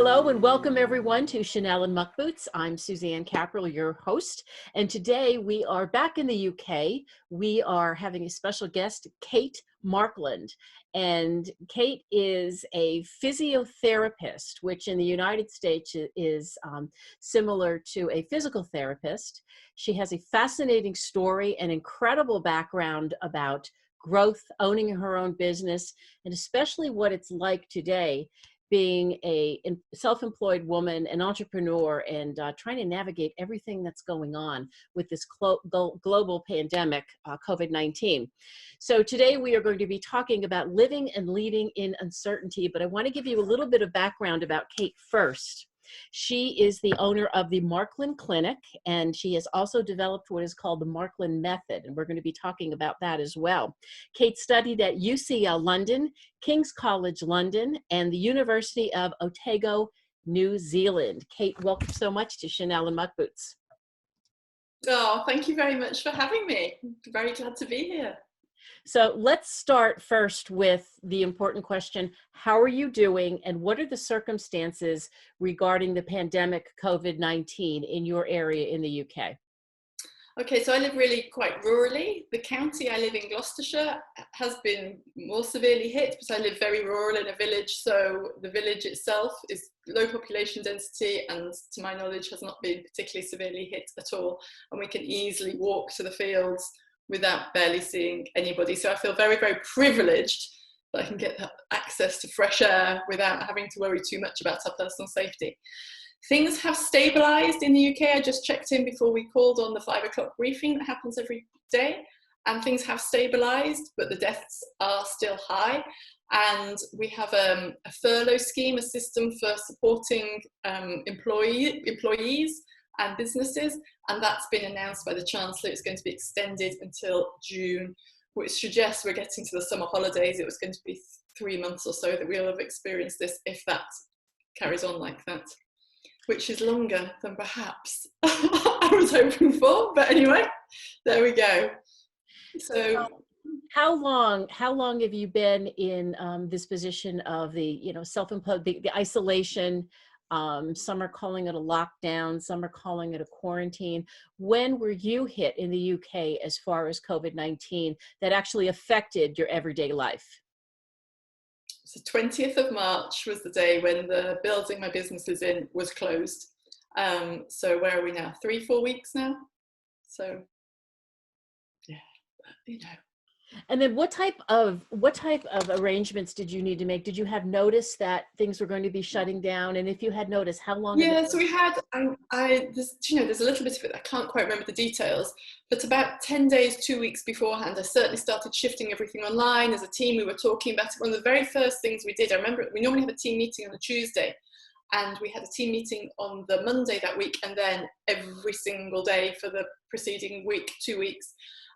Hello and welcome everyone to Chanel and Muck Boots. I'm Suzanne Capperl, your host, and today we are back in the UK. We are having a special guest, Kate Markland, and Kate is a physiotherapist, which in the United States is similar to a physical therapist. She has a fascinating story and incredible background about growth, owning her own business, and especially what it's like today being a self-employed woman, an entrepreneur, and trying to navigate everything that's going on with this global pandemic, COVID-19. So today we are going to be talking about living and leading in uncertainty, but I want to give you a little bit of background about Kate first. She is the owner of the Markland Clinic, and she has also developed what is called the Markland Method, and we're going to be talking about that as well. Kate studied at UCL London, King's College London, and the University of Otago, New Zealand. Kate, welcome so much to Chanel and Muck Boots. Oh, thank you very much for having me. I'm very glad to be here. So let's start first with the important question, how are you doing and what are the circumstances regarding the pandemic COVID-19 in your area in the UK? Okay, so I live really quite rurally. The county I live in, Gloucestershire, has been more severely hit, but I live very rural in a village, so the village itself is low population density and to my knowledge has not been particularly severely hit at all, and we can easily walk to the fields without barely seeing anybody. So I feel very, very privileged that I can get that access to fresh air without having to worry too much about our personal safety. Things have stabilised in the UK. I just checked in before we called on the 5 o'clock briefing that happens every day, and things have stabilised, but the deaths are still high. And we have a furlough scheme, a system for supporting employees and businesses, and that's been announced by the Chancellor. It's going to be extended until June, which suggests we're getting to the summer holidays. It was going to be 3 months or so that we'll have experienced this if that carries on like that, which is longer than perhaps I was hoping for. But anyway, there we go. So how long have you been in this position of the, self-imposed, the isolation? Some are calling it a lockdown, some are calling it a quarantine. When were you hit in the UK as far as COVID-19 that actually affected your everyday life? So 20th of March was the day when the building my business is in was closed. So where are we now? 3-4 weeks now. So yeah, And then what type of arrangements did you need to make? Did you have notice that things were going to be shutting down? And if you had notice, how long? Yeah, so we had, there's a little bit of it, I can't quite remember the details, but about 10 days, 2 weeks beforehand, I certainly started shifting everything online. As a team, we were talking about it. One of the very first things we did, I remember we normally have a team meeting on a Tuesday, and we had a team meeting on the Monday that week, and then every single day for the preceding week, 2 weeks.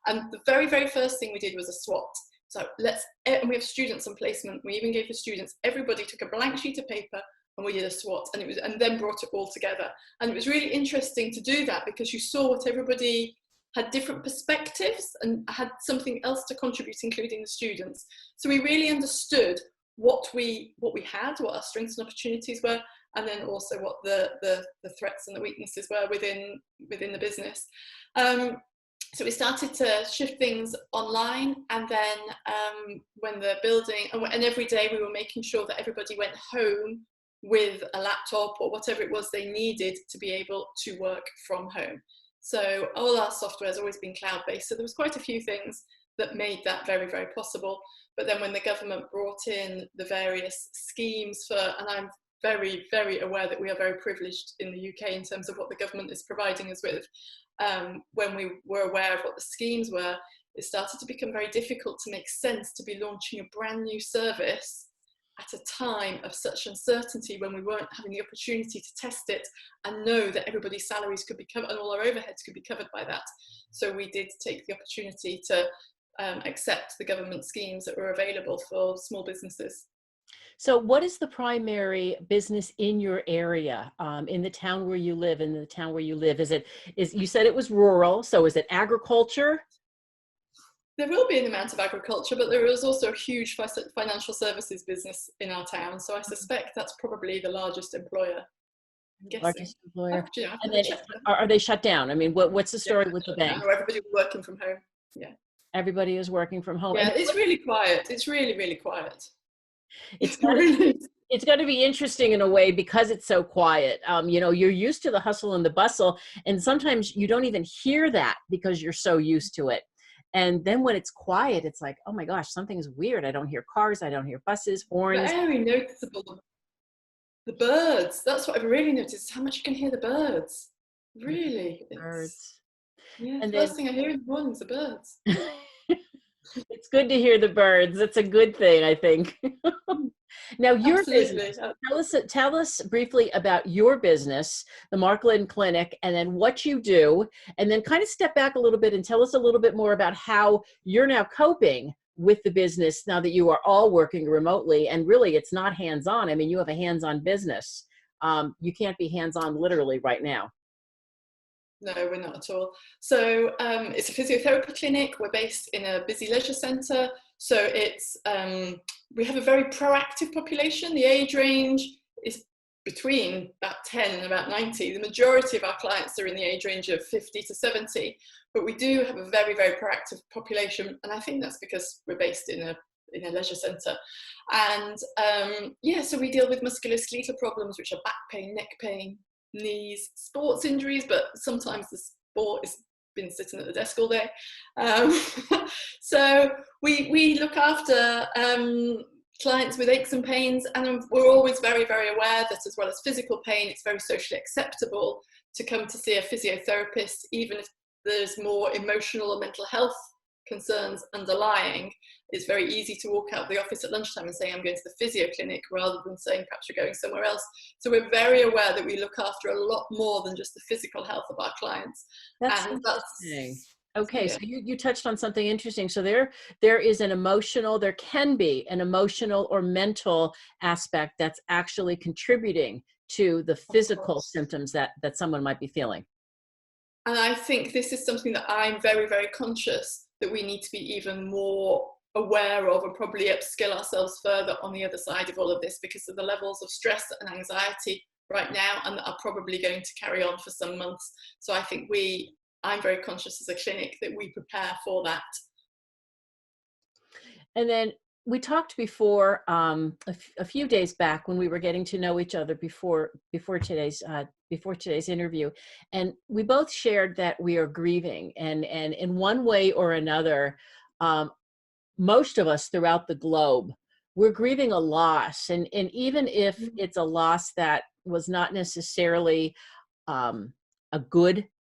And the very, very first thing we did was a SWOT. So and we have students on placement. We even gave the students, everybody took a blank sheet of paper and we did a SWOT, and then brought it all together. And it was really interesting to do that because you saw what everybody had different perspectives and had something else to contribute, including the students. So we really understood what we had, what our strengths and opportunities were, and then also what the threats and the weaknesses were within the business. So we started to shift things online, and then when the building, and every day we were making sure that everybody went home with a laptop or whatever it was they needed to be able to work from home. So all our software has always been cloud-based, so there was quite a few things that made that very, very possible. But then when the government brought in the various schemes and I'm very, very aware that we are very privileged in the UK in terms of what the government is providing us with. When we were aware of what the schemes were, it started to become very difficult to make sense to be launching a brand new service at a time of such uncertainty when we weren't having the opportunity to test it and know that everybody's salaries could be covered and all our overheads could be covered by that. So we did take the opportunity to accept the government schemes that were available for small businesses. So what is the primary business in your area, in the town where you live, Is you said it was rural, so is it agriculture? there will be an amount of agriculture, but there is also a huge financial services business in our town. So I suspect that's probably the largest employer. I'm guessing. Largest employer. I've And never then checked that. are they shut down? I mean, what's the Yeah, story with the bank? everybody's working from home. Yeah. Everybody is working from home. Yeah, And it's really quiet. It's really, really quiet. it's Really. it's going to be interesting in a way because it's so quiet. You know, you're used to the hustle and the bustle, and sometimes you don't even hear that because you're so used to it. And then when it's quiet, it's like, oh my gosh, something's weird. I don't hear cars. I don't hear buses, horns. Very noticeable. The birds. That's what I've really noticed, how much you can hear the birds. Really. Birds. Yeah, And then first thing I hear in the morning is the birds. it's good to hear the birds. It's a good thing, I think. Now, your Absolutely. business, tell us briefly about your business, the Markland Clinic, and then what you do, and then kind of step back a little bit and tell us a little bit more about how you're now coping with the business now that you are all working remotely. And really, it's not hands-on. I mean, you have a hands-on business. You can't be hands-on literally right now. No, we're not at all. So it's a physiotherapy clinic. We're based in a busy leisure centre. So it's we have a very proactive population. The age range is between about 10 and about 90. The majority of our clients are in the age range of 50 to 70. But we do have a very, very proactive population. And I think that's because we're based in a leisure centre. And yeah, so we deal with musculoskeletal problems, which are back pain, neck pain, knees, sports injuries, but sometimes the sport has been sitting at the desk all day. So we look after clients with aches and pains, and we're always very, very aware that as well as physical pain, it's very socially acceptable to come to see a physiotherapist, even if there's more emotional or mental health concerns underlying. It's very easy to walk out of the office at lunchtime and say, I'm going to the physio clinic, rather than saying perhaps you're going somewhere else. So we're very aware that we look after a lot more than just the physical health of our clients. That's And interesting. Okay, yeah. so you touched on something interesting. So there is an emotional, there can be an emotional or mental aspect that's actually contributing to the physical symptoms that someone might be feeling. And I think this is something that I'm very, very conscious that we need to be even more aware of, and probably upskill ourselves further on the other side of all of this, because of the levels of stress and anxiety right now, and that are probably going to carry on for some months. So I think I'm very conscious as a clinic that we prepare for that. And then we talked before a few days back when we were getting to know each other before today's interview, and we both shared that we are grieving, and in one way or another, most of us throughout the globe, we're grieving a loss, and even if it's a loss that was not necessarily a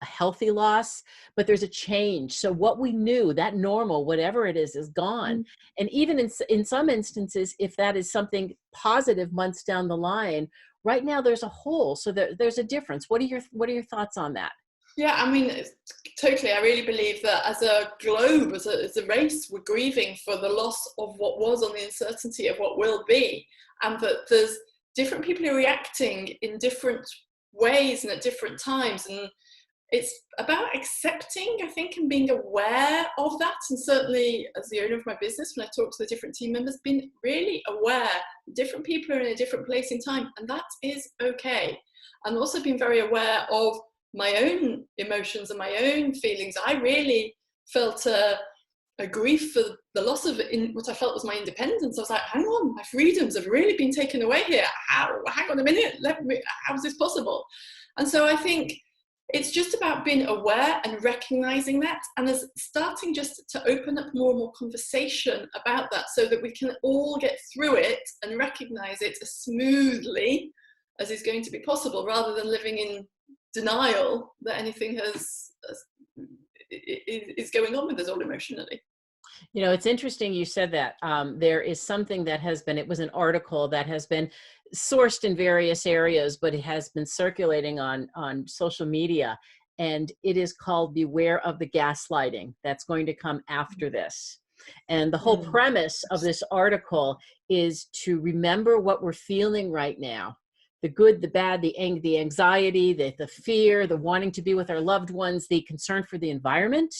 healthy loss, but there's a change. So what we knew, that normal, whatever it is gone. And even in some instances, if that is something positive months down the line, right now there's a hole. So there's a difference. What are your thoughts on that? Yeah, I mean, totally. I really believe that as a globe, as a race, we're grieving for the loss of what was, on the uncertainty of what will be, and that there's different people who are reacting in different ways and at different times. And it's about accepting, I think, and being aware of that. And certainly as the owner of my business, when I talk to the different team members, being really aware different people are in a different place in time, and that is okay. And also being very aware of my own emotions and my own feelings. I really felt a grief for the loss of what I felt was my independence. I was like, hang on, my freedoms have really been taken away here. Hang on a minute, how is this possible? And so I think it's just about being aware and recognizing that, and as starting just to open up more and more conversation about that, so that we can all get through it and recognize it as smoothly as is going to be possible, rather than living in denial that anything is going on with us all emotionally. You know, it's interesting you said that. There is something that has been, it was an article that has been sourced in various areas, but it has been circulating on social media, and it is called Beware of the Gaslighting that's going to come after this. And the whole premise of this article is to remember what we're feeling right now. The good, the bad, the anxiety, the fear, the wanting to be with our loved ones, the concern for the environment.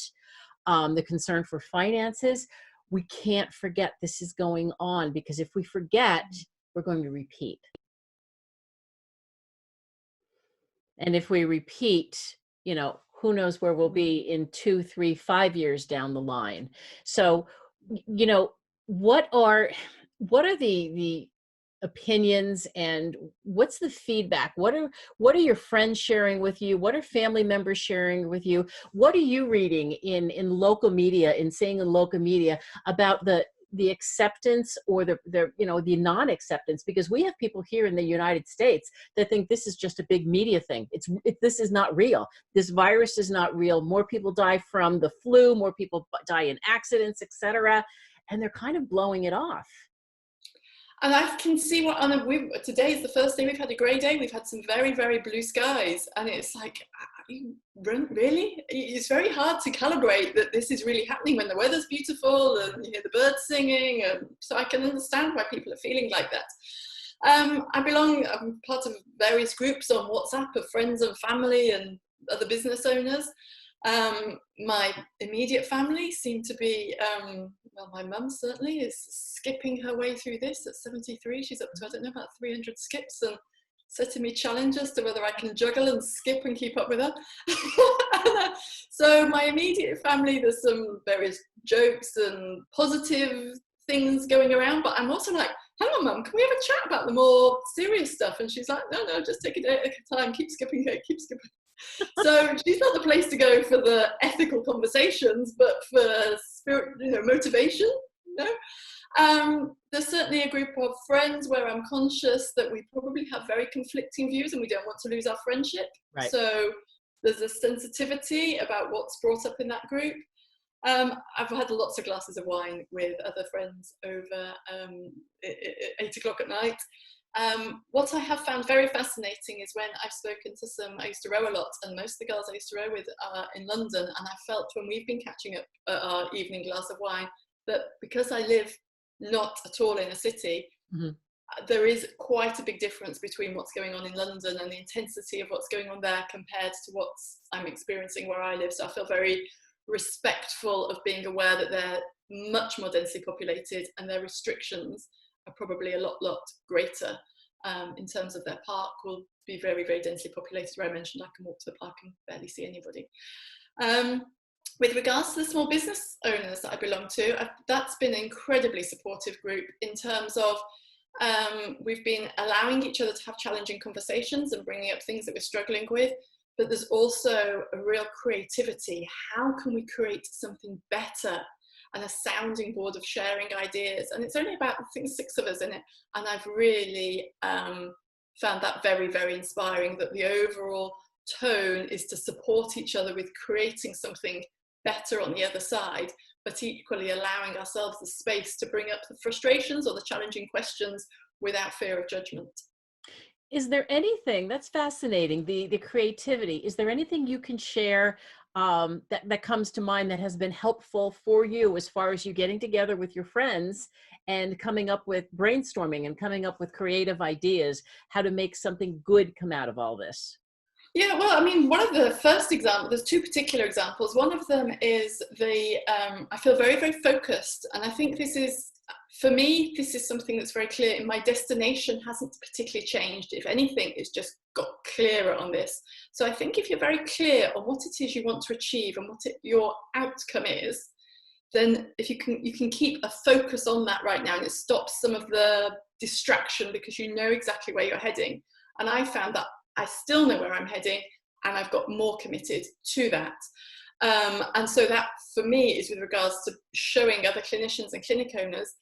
the concern for finances, we can't forget this is going on, because if we forget, we're going to repeat. And if we repeat, who knows where we'll be in 2, 3, 5 years down the line. So, you know, what are the opinions, and what's the feedback? What are your friends sharing with you? What are family members sharing with you? What are you reading in local media, in seeing in local media about the acceptance, or the non-acceptance? Because we have people here in the United States that think this is just a big media thing. This is not real. This virus is not real. More people die from the flu, more people die in accidents, etc. And they're kind of blowing it off. And I can see today is the first day we've had a grey day. We've had some very, very blue skies. And it's like, really? It's very hard to calibrate that this is really happening when the weather's beautiful and you hear the birds singing. And so I can understand why people are feeling like that. I'm part of various groups on WhatsApp of friends and family and other business owners. My immediate family seem to be, my mum certainly is skipping her way through this at 73. She's up to, I don't know, about 300 skips, and setting me challenges to whether I can juggle and skip and keep up with her. So my immediate family, there's some various jokes and positive things going around, but I'm also like, hang on, Mum, can we have a chat about the more serious stuff? And she's like, no, just take a day at a time, keep skipping. So she's not the place to go for the ethical conversations, but for spirit, motivation. There's certainly a group of friends where I'm conscious that we probably have very conflicting views and we don't want to lose our friendship. Right. So there's a sensitivity about what's brought up in that group. I've had lots of glasses of wine with other friends over 8 o'clock at night. What I have found very fascinating is when I've spoken to I used to row a lot, and most of the girls I used to row with are in London, and I felt when we've been catching up at our evening glass of wine that because I live not at all in a city, mm-hmm. There is quite a big difference between what's going on in London and the intensity of what's going on there compared to what I'm experiencing where I live. So I feel very respectful of being aware that they're much more densely populated and their restrictions are probably a lot greater. In terms of their park will be very, very densely populated, where I mentioned I can walk to the park and barely see anybody. With regards to the small business owners that I belong to, that's been an incredibly supportive group in terms of we've been allowing each other to have challenging conversations and bringing up things that we're struggling with, but there's also a real creativity. How can we create something better? And a sounding board of sharing ideas. And it's only about, I think, 6 of us in it. And I've really found that very, very inspiring, that the overall tone is to support each other with creating something better on the other side, but equally allowing ourselves the space to bring up the frustrations or the challenging questions without fear of judgment. Is there anything, that's fascinating, the creativity, is there anything you can share that comes to mind that has been helpful for you as far as you getting together with your friends and coming up with brainstorming and coming up with creative ideas, how to make something good come out of all this? Yeah, well, I mean, one of the first examples, there's 2 particular examples. One of them is I feel very, very focused. And I think for me, this is something that's very clear. My destination hasn't particularly changed. If anything, it's just got clearer on this. So I think if you're very clear on what it is you want to achieve and what your outcome is, then if you can keep a focus on that right now, and it stops some of the distraction because you know exactly where you're heading. And I found that I still know where I'm heading, and I've got more committed to that. And so that, for me, is with regards to showing other clinicians and clinic owners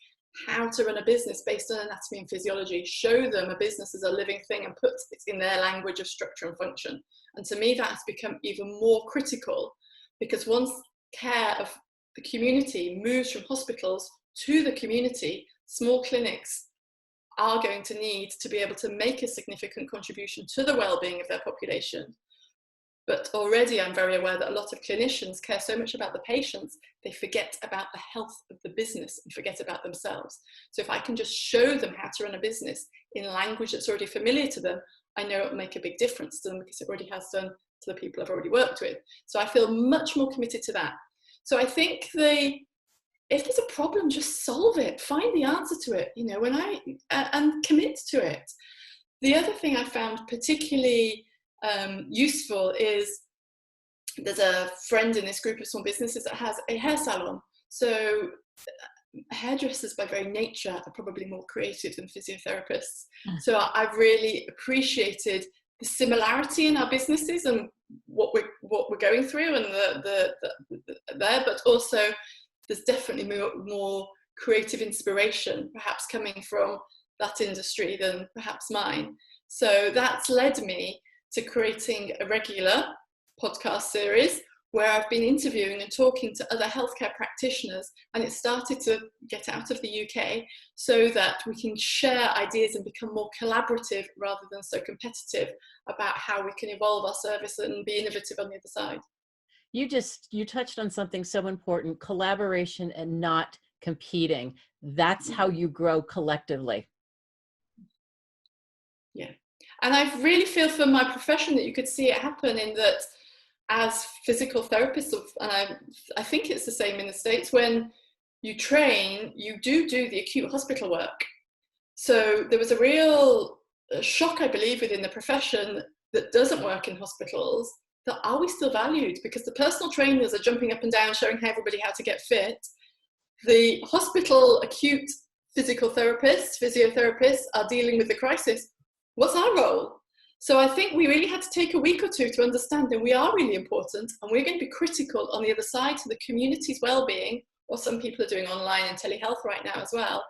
how to run a business based on anatomy and physiology, show them a business as a living thing and put it in their language of structure and function. And to me, that has become even more critical, because once care of the community moves from hospitals to the community, small clinics are going to need to be able to make a significant contribution to the well-being of their population. But already I'm very aware that a lot of clinicians care so much about the patients, they forget about the health of the business and forget about themselves. So if I can just show them how to run a business in language that's already familiar to them, I know it will make a big difference to them, because it already has done to the people I've already worked with. So I feel much more committed to that. So I think if there's a problem, just solve it, find the answer to it, and commit to it. The other thing I found particularly useful is there's a friend in this group of small businesses that has a hair salon. So hairdressers by very nature are probably more creative than physiotherapists. So I've really appreciated the similarity in our businesses and what we're going through and there, but also there's definitely more creative inspiration perhaps coming from that industry than perhaps mine. So that's led me to creating a regular podcast series where I've been interviewing and talking to other healthcare practitioners, and it started to get out of the UK so that we can share ideas and become more collaborative rather than so competitive about how we can evolve our service and be innovative on the other side. You touched on something so important: collaboration and not competing. That's how you grow collectively. Yeah. And I really feel for my profession that you could see it happen in that as physical therapists, and I think it's the same in the States, when you train, you do the acute hospital work. So there was a real shock, I believe, within the profession that doesn't work in hospitals, that are we still valued? Because the personal trainers are jumping up and down, showing everybody how to get fit. The hospital acute physical therapists, physiotherapists are dealing with the crisis. What's our role? So I think we really had to take a week or two to understand that we are really important, and we're going to be critical on the other side to the community's well-being, or some people are doing online and telehealth right now as well,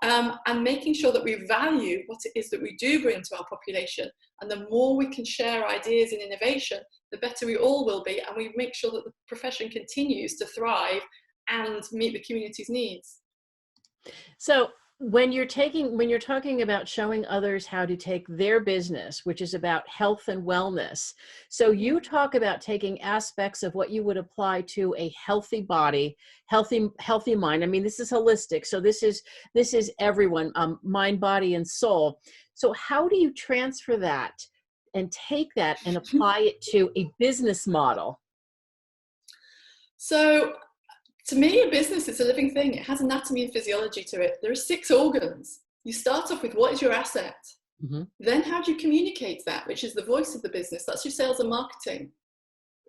and making sure that we value what it is that we do bring to our population. And the more we can share ideas and innovation, the better we all will be, and we make sure that the profession continues to thrive and meet the community's needs. So when you're talking about showing others how to take their business, which is about health and wellness, so you talk about taking aspects of what you would apply to a healthy body, healthy mind. I mean, this is holistic. So this is everyone, mind, body, and soul. So how do you transfer that and take that and apply it to a business model? So to me, a business is a living thing. It has anatomy and physiology to it. There are 6 organs. You start off with what is your asset? Mm-hmm. Then how do you communicate that, which is the voice of the business? That's your sales and marketing.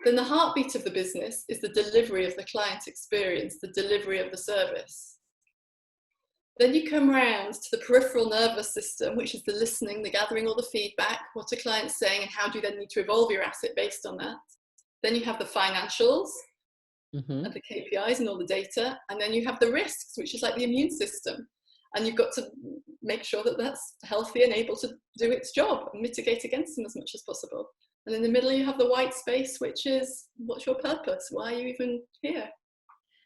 Then the heartbeat of the business is the delivery of the client experience, the delivery of the service. Then you come round to the peripheral nervous system, which is the listening, the gathering all the feedback, what are clients saying, and how do you then need to evolve your asset based on that? Then you have the financials, mm-hmm. and the KPIs and all the data, and then you have the risks, which is like the immune system, and you've got to make sure that that's healthy and able to do its job and mitigate against them as much as possible. And in the middle you have the white space, which is what's your purpose? Why are you even here?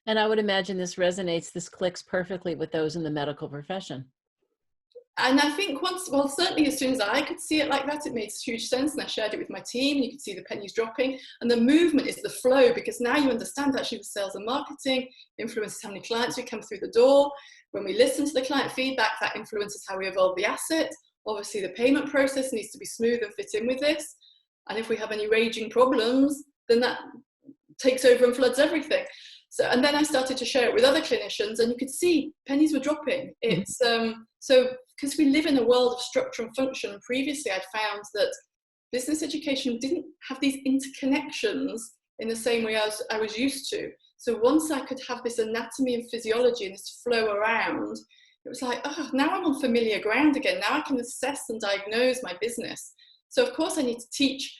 And I would imagine this clicks perfectly with those in the medical profession. And I think certainly as soon as I could see it like that, it made huge sense. And I shared it with my team, and you could see the pennies dropping. And the movement is the flow, because now you understand actually with sales and marketing influences how many clients we come through the door. When we listen to the client feedback, that influences how we evolve the asset. Obviously, the payment process needs to be smooth and fit in with this. And if we have any raging problems, then that takes over and floods everything. So, and then I started to share it with other clinicians, and you could see pennies were dropping. It's so because we live in a world of structure and function. Previously, I'd found that business education didn't have these interconnections in the same way as I was used to. So once I could have this anatomy and physiology and this flow around, it was like, oh, now I'm on familiar ground again. Now I can assess and diagnose my business. So of course I need to teach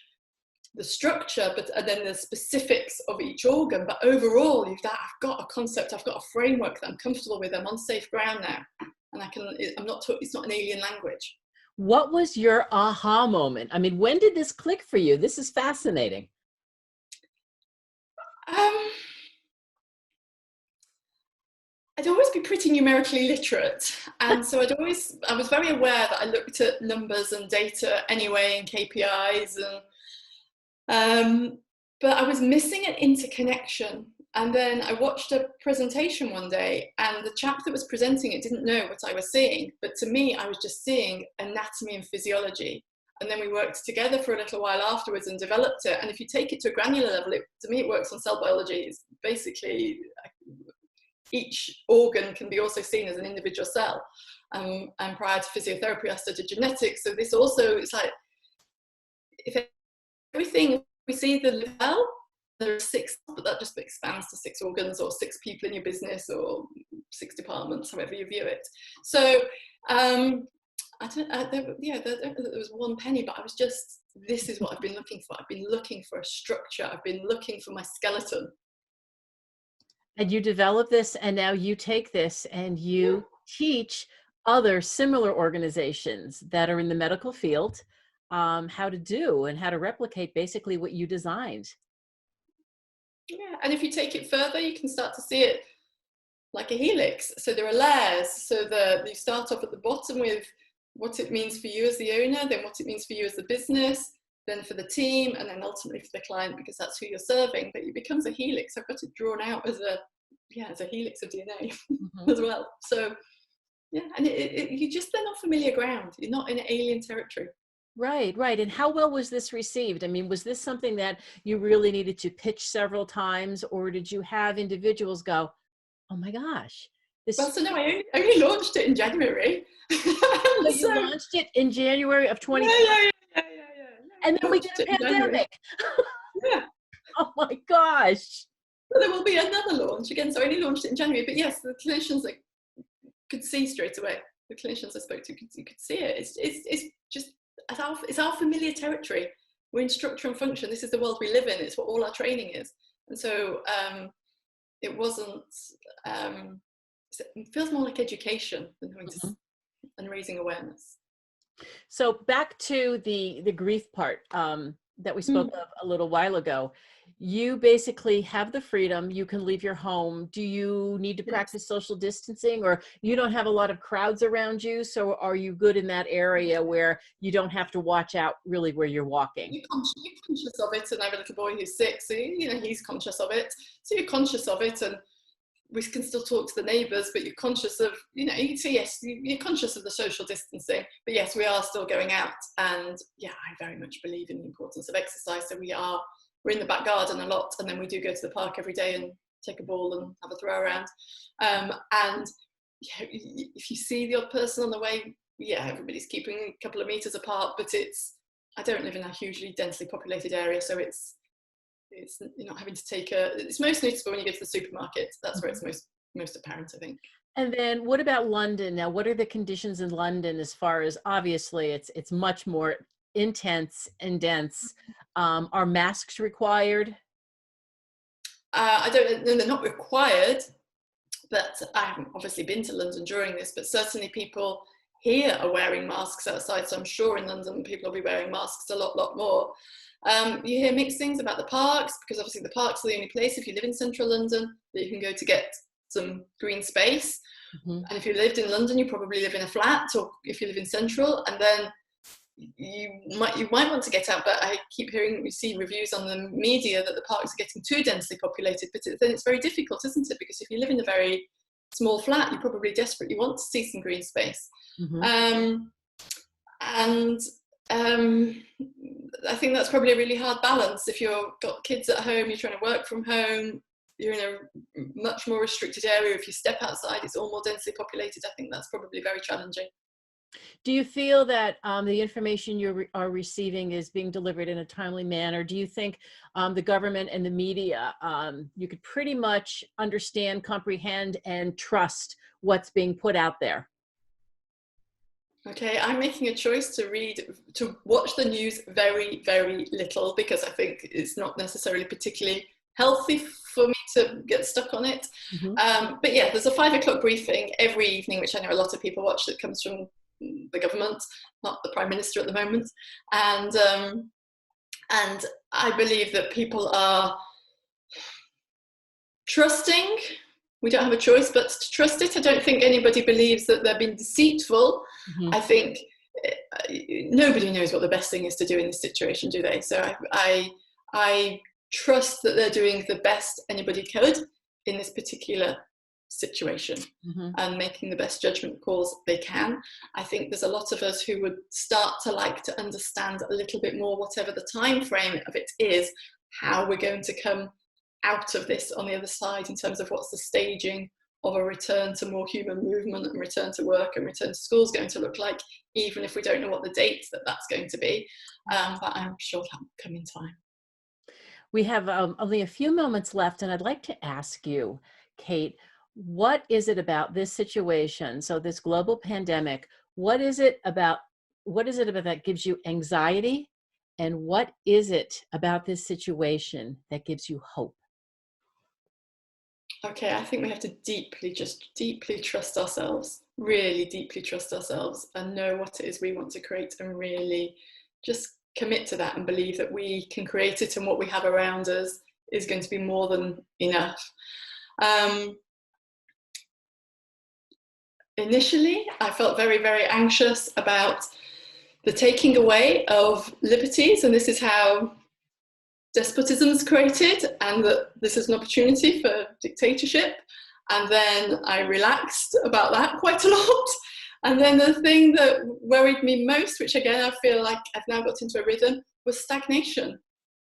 the structure, and then the specifics of each organ. But overall, I've got a concept, I've got a framework that I'm comfortable with. I'm on safe ground now, and it's not an alien language. What was your aha moment? I mean, when did this click for you? This is fascinating. I'd always be pretty numerically literate, and so I was very aware that I looked at numbers and data anyway, and KPIs, but I was missing an interconnection. And then I watched a presentation one day, and the chap that was presenting it didn't know what I was seeing, but to me I was just seeing anatomy and physiology. and then we worked together for a little while afterwards and developed it. And if you take it to a granular level, to me it works on cell biology. It's basically each organ can be also seen as an individual cell. And prior to physiotherapy, I studied genetics. So this also, it's like, if everything we see the cell, there are 6, but that just expands to 6 organs or 6 people in your business or 6 departments, however you view it. So there was one penny, but I was just, this is what I've been looking for. I've been looking for a structure. I've been looking for my skeleton. And you develop this, and now you take this and you teach other similar organizations that are in the medical field how to do and how to replicate basically what you designed. Yeah, and if you take it further, you can start to see it like a helix. So there are layers. So you start off at the bottom with what it means for you as the owner, then what it means for you as the business, then for the team, and then ultimately for the client, because that's who you're serving. But it becomes a helix. I've got it drawn out as a helix of DNA as well. So yeah, and you're just then on familiar ground. You're not in alien territory. Right, right. And how well was this received? I mean, was this something that you really needed to pitch several times, or did you have individuals go, oh my gosh, this... Well, so no, I only launched it in January. So you launched it in January of 2020. Yeah. And then we get a pandemic. Yeah. Oh my gosh. So there will be another launch again. So I only launched it in January, but yes, the clinicians that could see straight away. The clinicians I spoke to, you could see it. It's just, it's our familiar territory. We're in structure and function. This is the world we live in. It's what all our training is. And so it wasn't, it feels more like education than and raising awareness. So back to the grief part that we spoke of a little while ago. You basically have the freedom, you can leave your home. Do you need to practice social distancing, or you don't have a lot of crowds around you? So are you good in that area where you don't have to watch out really where you're walking? You're conscious of it, and I have a little boy who's 6, so he's conscious of it. So you're conscious of it, and we can still talk to the neighbours, but you're conscious of, so yes, you're conscious of the social distancing, but yes, we are still going out. And yeah, I very much believe in the importance of exercise. So we're in the back garden a lot, and then we do go to the park every day and take a ball and have a throw around. And yeah, if you see the odd person on the way, yeah, everybody's keeping a couple of meters apart, but I don't live in a hugely densely populated area, so you're not having to it's most noticeable when you go to the supermarket. That's where it's most apparent, I think. And then what about London? Now, what are the conditions in London as far as, obviously it's much more intense and dense. Are masks required? I don't know, they're not required, but I haven't obviously been to London during this, but certainly people here are wearing masks outside. So I'm sure in London people will be wearing masks a lot more. You hear mixed things about the parks, because obviously the parks are the only place, if you live in central London, that you can go to get some green space. And if you lived in London, you probably live in a flat, or if you live in central, and then you might want to get out. But I keep hearing, we see reviews on the media that the parks are getting too densely populated, but then it's very difficult, isn't it? Because if you live in a very small flat, you probably desperately want to see some green space. I think that's probably a really hard balance. If you've got kids at home, you're trying to work from home, you're in a much more restricted area. If you step outside, it's all more densely populated. I think that's probably very challenging. Do you feel that the information you are receiving is being delivered in a timely manner? Do you think the government and the media, you could pretty much understand, comprehend, and trust what's being put out there? Okay, I'm making a choice to watch the news very, very little, because I think it's not necessarily particularly healthy for me to get stuck on it. But yeah, there's a 5 o'clock briefing every evening, which I know a lot of people watch, that comes from the government, not the Prime Minister at the moment. And I believe that people are trusting. We don't have a choice but to trust it. I don't think anybody believes that they're being deceitful. I think nobody knows what the best thing is to do in this situation, do they? So I trust that they're doing the best anybody could in this particular situation Mm-hmm. and making the best judgment calls they can. I think there's a lot of us who would start to like to understand a little bit more, whatever the time frame of it is, how we're going to come out of this on the other side in terms of what's the staging of a return to more human movement and return to work and return to school is going to look like, even if we don't know what the date that's going to be. But I'm sure that will come in time. We have only a few moments left, and I'd like to ask you, Kate, what is it about this situation? So this global pandemic, what is it about that gives you anxiety? And what is it about this situation that gives you hope? Okay, I think we have to deeply trust ourselves, really deeply trust ourselves and know what it is we want to create and really just commit to that and believe that we can create it and what we have around us is going to be more than enough. Initially, I felt very, very anxious about the taking away of liberties, and this is how despotism is created, and that this is an opportunity for dictatorship. And then I relaxed about that quite a lot. And then the thing that worried me most, which again I feel like I've now got into a rhythm, was stagnation.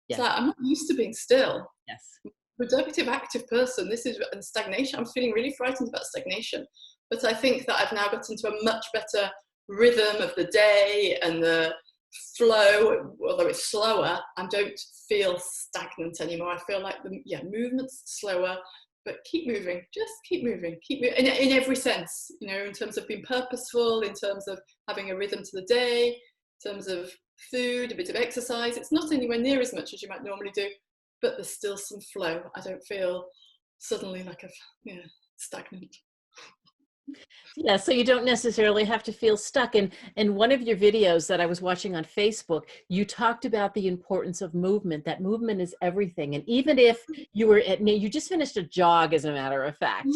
Yes. So I'm not used to being still. Yes. Productive, active person. This is stagnation. I'm feeling really frightened about stagnation. But I think that I've now got into a much better rhythm of the day and the flow, although it's slower. I don't feel stagnant anymore. I feel like the movement's slower, but keep moving, just keep moving in every sense, in terms of being purposeful, in terms of having a rhythm to the day, in terms of food, a bit of exercise. It's not anywhere near as much as you might normally do, but there's still some flow. I don't feel suddenly like stagnant. Yeah, so you don't necessarily have to feel stuck. And in one of your videos that I was watching on Facebook, you talked about the importance of movement, that movement is everything. And even if you just finished a jog, as a matter of fact,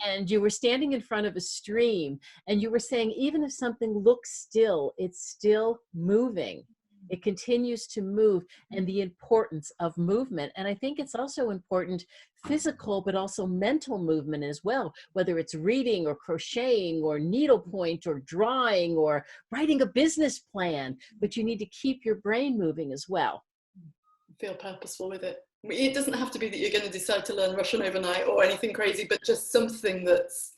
and you were standing in front of a stream, and you were saying, even if something looks still, it's still moving. It continues to move, and the importance of movement. And I think it's also important physical, but also mental movement as well, whether it's reading or crocheting or needlepoint or drawing or writing a business plan, but you need to keep your brain moving as well. Feel purposeful with it. It doesn't have to be that you're going to decide to learn Russian overnight or anything crazy, but just something that's,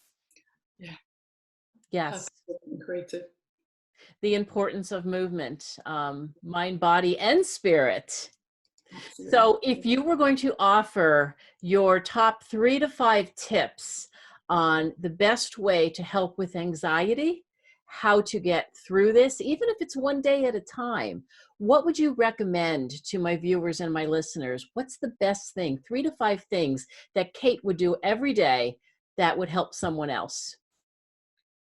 yes, and creative. The importance of movement, mind, body, and spirit. Absolutely. So if you were going to offer your top 3 to 5 tips on the best way to help with anxiety, how to get through this, even if it's one day at a time, what would you recommend to my viewers and my listeners? What's the best thing, 3 to 5 things that Kate would do every day that would help someone else?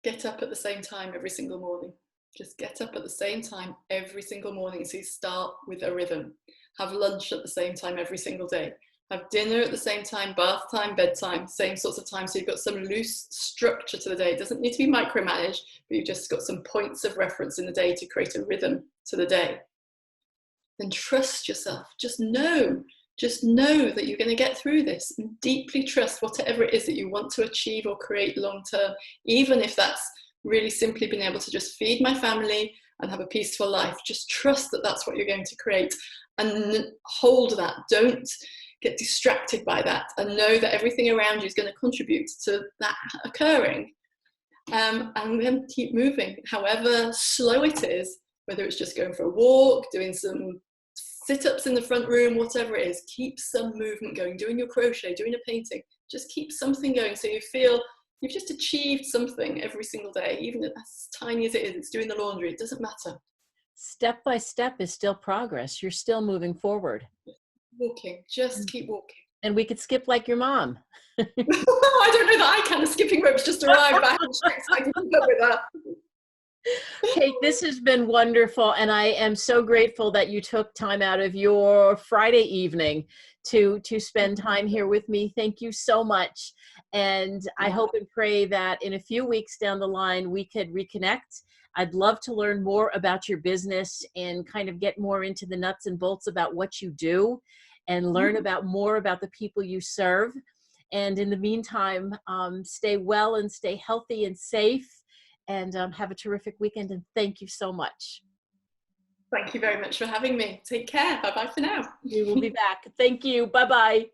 Get up at the same time every single morning. Just get up at the same time every single morning. So you start with a rhythm. Have lunch at the same time every single day. Have dinner at the same time, bath time, bedtime, same sorts of time. So you've got some loose structure to the day. It doesn't need to be micromanaged, but you've just got some points of reference in the day to create a rhythm to the day. Then trust yourself. Just know that you're going to get through this, and deeply trust whatever it is that you want to achieve or create long term, even if that's really simply being able to just feed my family and have a peaceful life. Just trust that that's what you're going to create, and hold that. Don't get distracted by that, and know that everything around you is going to contribute to that occurring. And then keep moving, however slow it is, whether it's just going for a walk, doing some sit-ups in the front room, whatever it is. Keep some movement going, doing your crochet, doing a painting. Just keep something going so you feel you've just achieved something every single day, even as tiny as it is. It's doing the laundry, it doesn't matter. Step by step is still progress. You're still moving forward. Walking, just keep walking. And we could skip like your mom. I don't know that I can. The skipping rope's just arrived. I haven't checked, so I can keep up with that. Kate, this has been wonderful, and I am so grateful that you took time out of your Friday evening to spend time here with me. Thank you so much, and I hope and pray that in a few weeks down the line we could reconnect. I'd love to learn more about your business and kind of get more into the nuts and bolts about what you do, and learn more about the people you serve. And in the meantime, stay well and stay healthy and safe, and have a terrific weekend. And thank you so much. Thank you very much for having me. Take care. Bye bye for now. We will be back. Thank you. Bye-bye.